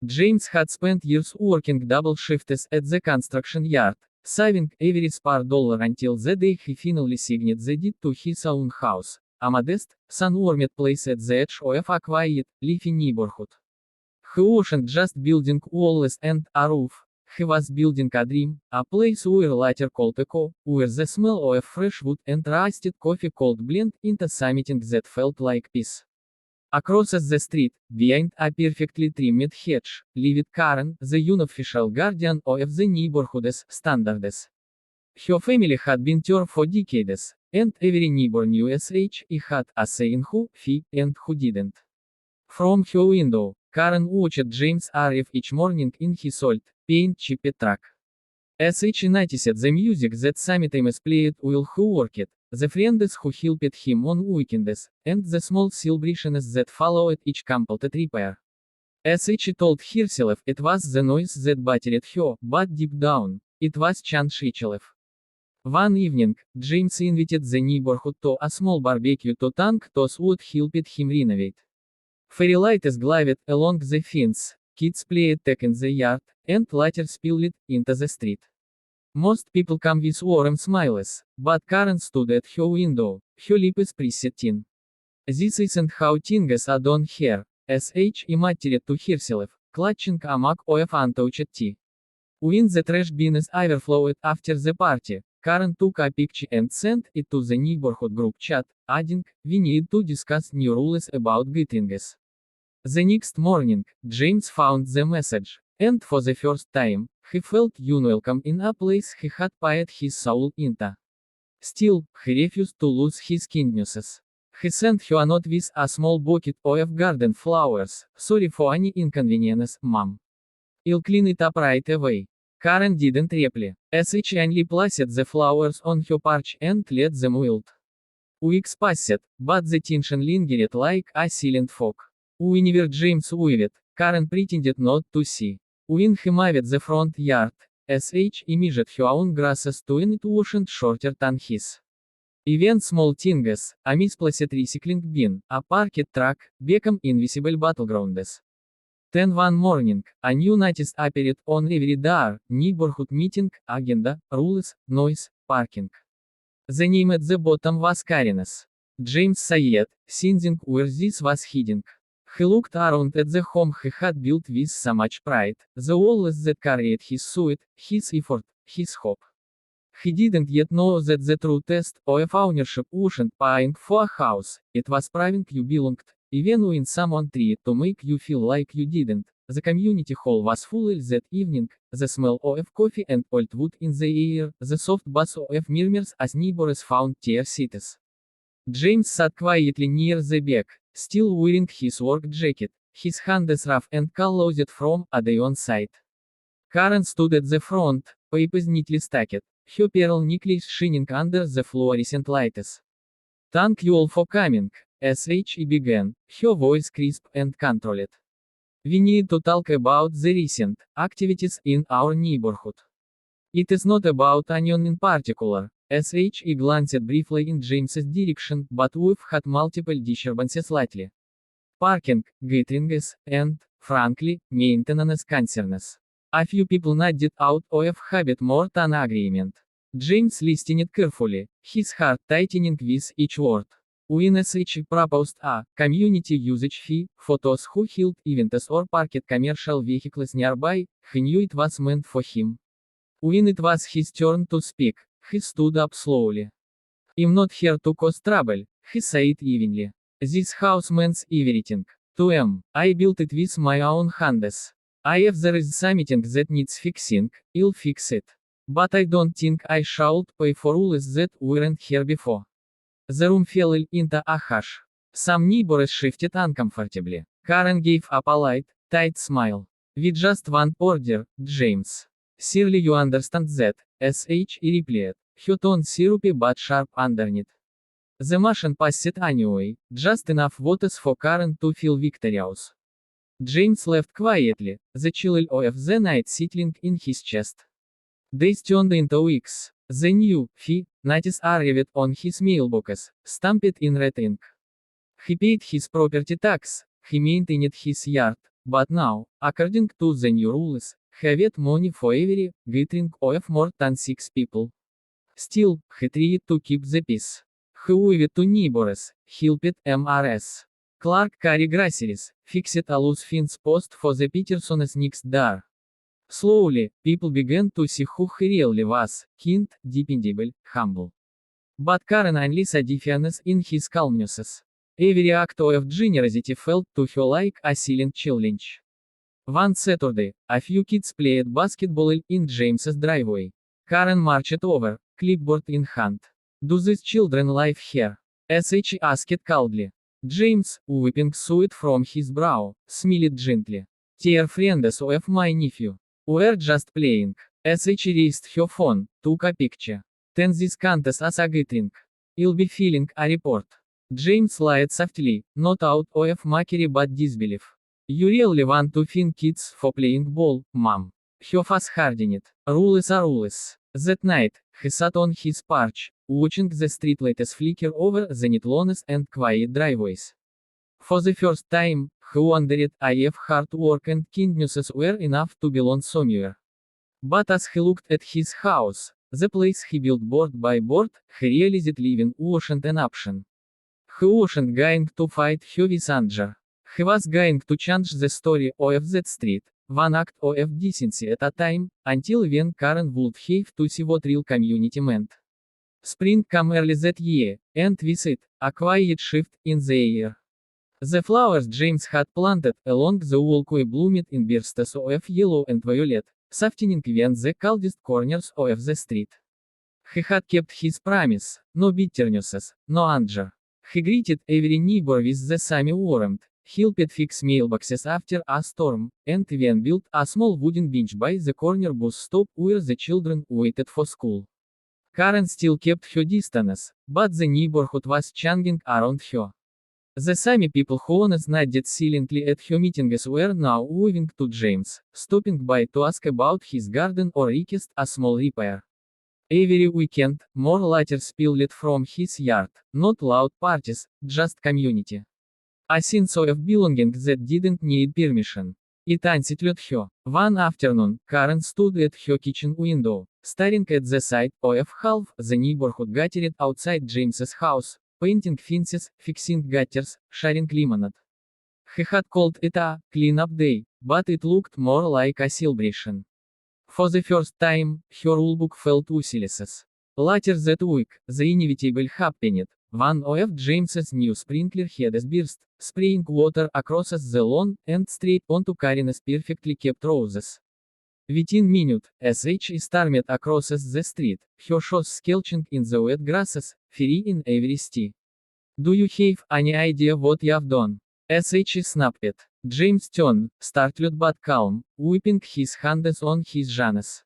James had spent years working double shifts at the construction yard, saving every spare dollar until the day he finally signed the deed to his own house, a modest, sun-warmed place at the edge of a quiet, leafy neighborhood. He wasn't just building walls and a roof, he was building a dream, a place where later called echo, where the smell of fresh wood and roasted coffee could blend into something that felt like peace. Across the street, behind a perfectly trimmed hedge, lived Karen, the unofficial guardian of the neighborhood's standards. Her family had been there for decades, and every neighbor knew she had a saying who, and who didn't. From her window, Karen watched James arrive each morning in his old, paint-chipped truck. She noticed the music that sometimes played while he worked, the friends who helped him on weekends, and the small celebrations that followed each completed repair. She told herself it was the noise that bothered her, but deep down, it was change. One evening, James invited the neighborhood to a small barbecue to thank those who helped him renovate. Fairy lights glided along the fence, kids played tag in the yard, and later spilled into the street. Most people come with warm smiles, but Karen stood at her window, her lips pressed in. This isn't how things are done here, she muttered to herself, clutching a mug of untouched tea. When the trash bins overflowed after the party, Karen took a picture and sent it to the neighborhood group chat, adding, "We need to discuss new rules about gatherings." The next morning, James found the message, and for the first time, he felt unwelcome in a place he had paid his soul into. Still, he refused to lose his kindnesses. He sent her a note with a small bucket of garden flowers. "Sorry for any inconvenience, Mom. I'll clean it up right away." Karen didn't reply. She only placed the flowers on her porch and let them wilt. Weeks passed, but the tension lingered like a silent fog. Whenever James waved, Karen pretended not to see. When he mowed the front yard, she measured her own grasses to it wasn't shorter than his. Even small things, a misplaced recycling bin, a parked truck, became invisible battlegrounds. Then one morning, a new notice appeared on every door: neighborhood meeting, agenda, rules, noise, parking. The name at the bottom was Karen's. James sighed, sensing where this was heading. He looked around at the home he had built with so much pride, the walls that carried his sweat, his effort, his hope. He didn't yet know that the true test of ownership wasn't paying for a house, it was proving you belonged, even when someone tried to make you feel like you didn't. The community hall was full that evening, the smell of coffee and old wood in the air, the soft buzz of murmurs as neighbors found their seats. James sat quietly near the back, still wearing his work jacket, his hands rough and calloused from a day on site. Karen stood at the front, papers neatly stacked, her pearl necklace shining under the fluorescent lights. "Thank you all for coming," she began, her voice crisp and controlled. "We need to talk about the recent activities in our neighborhood. It is not about anyone in particular." She glanced briefly in James's direction, but we've had multiple disturbances lately. Parking, gatherings, and, frankly, maintenance concerns. A few people nodded out of habit more than agreement. James listened carefully, his heart tightening with each word. When she proposed a community usage fee for those who held events or parked commercial vehicles nearby, he knew it was meant for him. When it was his turn to speak, he stood up slowly. "I'm not here to cause trouble," he said evenly. "This house means everything to me. I built it with my own hands. If there is something that needs fixing, I'll fix it. But I don't think I should pay for rules that weren't here before." The room fell into a hush. Some neighbors shifted uncomfortably. Karen gave a polite, tight smile. "We just want order, James. Surely you understand that," she replied, her tone syrupy but sharp underneath. The motion passed anyway, just enough waters for Karen to feel victorious. James left quietly, the chill of the night settling in his chest. Days turned into weeks. The new fee notice arrived on his mailbox, stamped in red ink. He paid his property tax, he maintained his yard, But now, according to the new rules, have money for every gathering of more than 6 people. Still, he tried to keep the peace. He waved to neighbors, helped MRS. Clark carry groceries, fixed a loose fence post for the Petersons next door. Slowly, people began to see who he really was, kind, dependable, humble. But Karen only saw defiance in his calmnesses. Every act of generosity felt to her like a silent challenge. One Saturday, a few kids played basketball in James's driveway. Karen marched over, clipboard in hand. Do these children live here? SH asked coldly. James, wiping sweat from his brow, smiled gently. Dear friends of my nephew. We're just playing. SH raised her phone, took a picture. Then this counts as a gathering. I'll be filling a report. James lied softly, not out of mockery but disbelief. You really want to fin kids for playing ball, mom? Her face hardened. Rules are rules. That night, he sat on his porch, watching the streetlights flicker over the neat lawns and quiet driveways. For the first time, he wondered if hard work and kindness were enough to belong somewhere. But as he looked at his house, the place he built board by board, he realized living wasn't an option. He wasn't going to fight her with anger. He was going to change the story of that street, one act of decency at a time, until when Karen would have to see what real community meant. Spring came early that year, and with it, a quiet shift in the air. The flowers James had planted along the walkway bloomed in bursts of yellow and violet, softening even the coldest corners of the street. He had kept his promise, no bitternesses, no anger. He greeted every neighbor with the same warmth, helped fix mailboxes after a storm, and even built a small wooden bench by the corner bus stop where the children waited for school. Karen still kept her distance, but the neighborhood was changing around her. The same people who once nodded silently at her meetings were now waving to James, stopping by to ask about his garden or request a small repair. Every weekend, more litter spilled from his yard, not loud parties, just community. A sense of belonging that didn't need permission. It unsettled her. One afternoon, Karen stood at her kitchen window, staring at the sight of half the neighborhood gathered outside James's house, painting fences, fixing gutters, sharing lemonade. He had called it a clean-up day, but it looked more like a celebration. For the first time, her rulebook felt useless. Later that week, the inevitable happened. One of James's new sprinkler heads burst, spraying water across the lawn and straight onto Karen's perfectly kept roses. Within minutes, SH stormed across the street, her shoes squelching in the wet grasses, free in every step. Do you have any idea what you've done? SH snapped. James turned, startled but calm, whipping his hands on his jeans.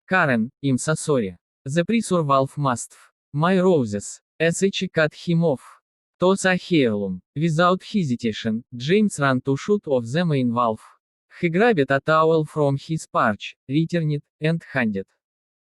Karen, I'm so sorry. The pressure valve must. My roses. SH cut him off. Toss a heirloom. Without hesitation, James ran to shut off the main valve. He grabbed a towel from his porch, returned it, and handed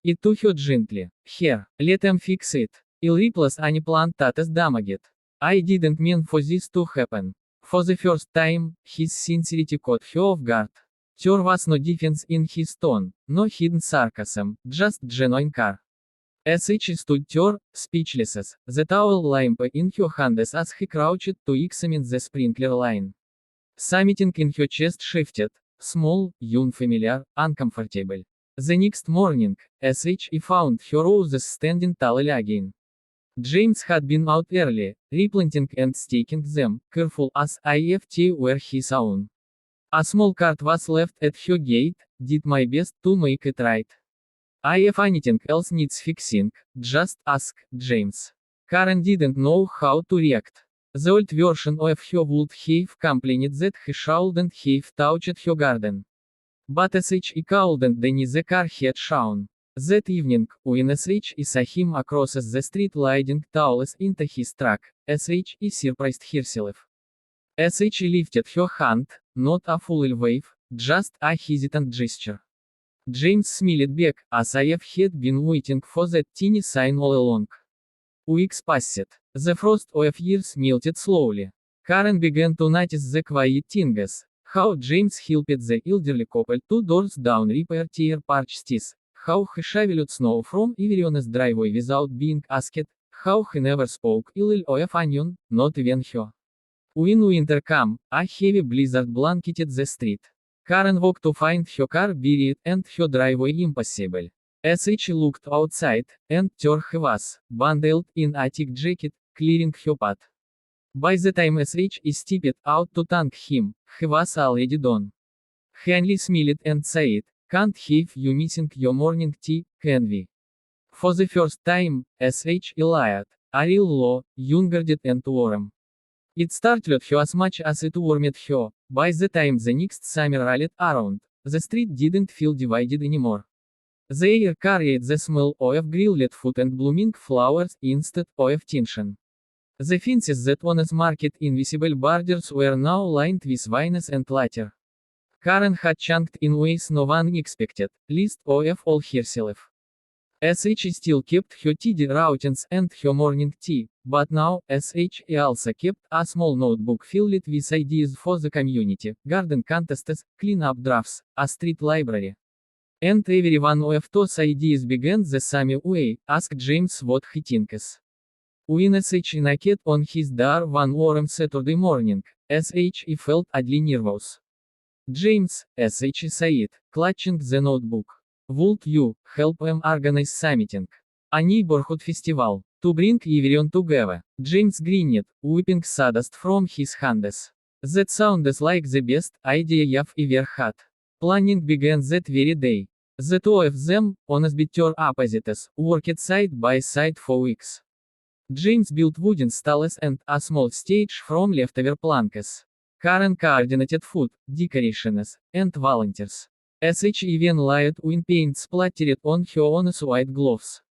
it to her gently. Here, let him fix it. I'll replace any plant that is damaged. I didn't mean for this to happen. For the first time, his sincerity caught her off guard. There was no defense in his tone, no hidden sarcasm, just genuine care. SH stood there, speechless, the towel limp in her hands as he crouched to examine the sprinkler line. Something in her chest shifted, small, unfamiliar, uncomfortable. The next morning, SH found her roses standing tall again. James had been out early, replanting and staking them, careful as if they were his own. A small card was left at her gate, did my best to make it right. If anything else needs fixing, just ask, James. Karen didn't know how to react. The old version of her would have complained that he shouldn't have touched her garden. But SH couldn't deny the car had shown. That evening, when SH saw him across the street leading towels into his truck, SH surprised herself. SH lifted her hand, not a full wave, just a hesitant gesture. James smiled back, as if he'd been waiting for that teeny sign all along. Weeks passed. The frost of years melted slowly. Karen began to notice the quiet things, How James helped the elderly couple two doors down repair their porches. How he shoveled snow from everyone's driveway without being asked. How he never spoke ill of anyone, not even her. When winter came, a heavy blizzard blanketed the street. Karen woke to find her car buried and her driveway impassable. As she looked outside, and there he was, bundled in a thick jacket, clearing her path. By the time SH stepped out to thank him, he was already done. He only smiled and said, "Can't have you missing your morning tea, can we?" For the first time, SH lied, a real low, young-hearted and warm. It startled her as much as it warmed her. By the time the next summer rolled around, the street didn't feel divided anymore. The air carried the smell of grilled food and blooming flowers instead of tension. The fences that once marked invisible borders were now lined with vines and litter. Karen had changed in ways no one expected, least of all herself. SH still kept her tidy routines and her morning tea, but now, SH also kept a small notebook filled with ideas for the community, garden contests, clean-up drafts, a street library. And every one of those ideas began the same way, ask James what he thinks. When SH knocked on his door one warm Saturday morning, SH felt oddly nervous. "James," SH said, clutching the notebook. "Would you help them organize something? A neighborhood festival, to bring everyone together?" James grinned, wiping sawdust from his hands. "That sounds like the best idea you've ever had." Planning began that very day. The two of them, on bitter opposites, worked side by side for weeks. James built wooden stalls and a small stage from leftover planks. Karen coordinated food, decorations, and volunteers. SH even lied when paint splattered on her own white gloves.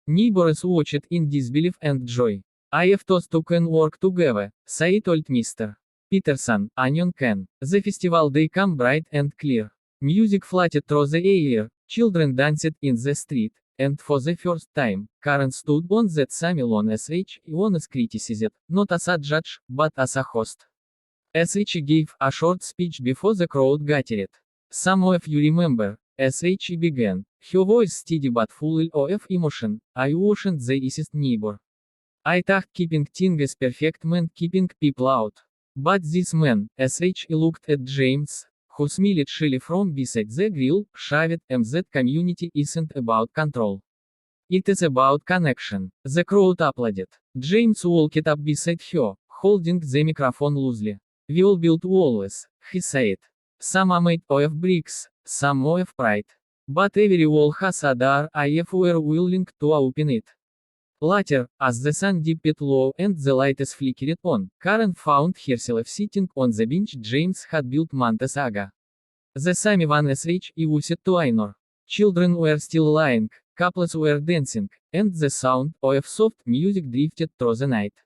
Neighbors watched in disbelief and joy. "I have those two can work together," said old Mr. Peterson, onion can. The festival day came bright and clear. Music floated through the air, children danced in the street, and for the first time, Karen stood on that same lawn SH was criticized, not as a judge, but as a host. SH gave a short speech before the crowd gathered. "Some of you remember," SH began, her voice steady but full of emotion, "I wasn't the easiest neighbor. I thought keeping things perfect meant keeping people out. But this man," SH looked at James, who smiled shyly from beside the grill, showed him that community isn't about control. It is about connection. The crowd applauded. James walked up beside her, holding the microphone loosely. "We all build walls," he said. "Some are made of bricks, some of pride. But every wall has a door if we're willing to open it." Later, as the sun dipped low and the lights flickered on, Karen found herself sitting on the bench James had built months ago. The same one SH used to ignore. Children were still lying, couples were dancing, and the sound of soft music drifted through the night.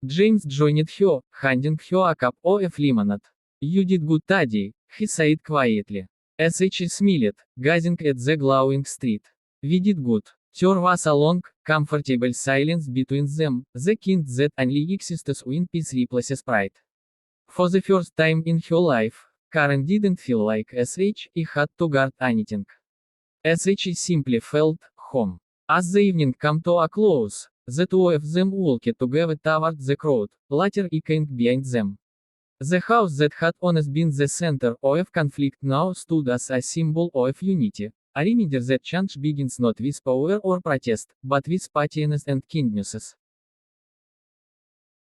James joined her, handing her a cup of lemonade. "You did good today," he said quietly. SH smiled, gazing at the glowing street. "We did good." There was a long, comfortable silence between them, the kind that only exists when peace replaces pride. For the first time in her life, Karen didn't feel like SH had to guard anything. SH simply felt home. As the evening came to a close, the two of them walked together toward the crowd, later echoing behind them. The house that had once been the center of conflict now stood as a symbol of unity, a reminder that change begins not with power or protest, but with patience and kindness.